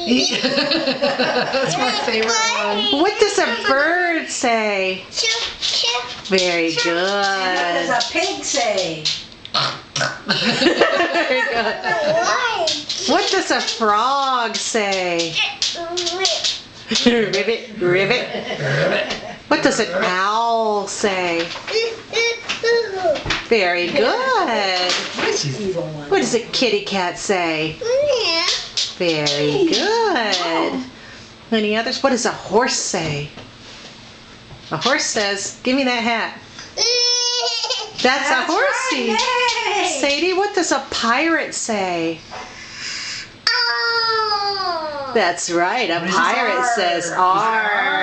That's my favorite one. What does a bird say? Very good. What does a pig say? Very good. What does a frog say? Ribbit, ribbit. What does an owl say? Very good. What does a kitty cat say? Very good. Any others? What does a horse say? A horse says, give me that hat. That's a horsey. Right. Sadie, what does a pirate say? That's right. A pirate says, "Arr."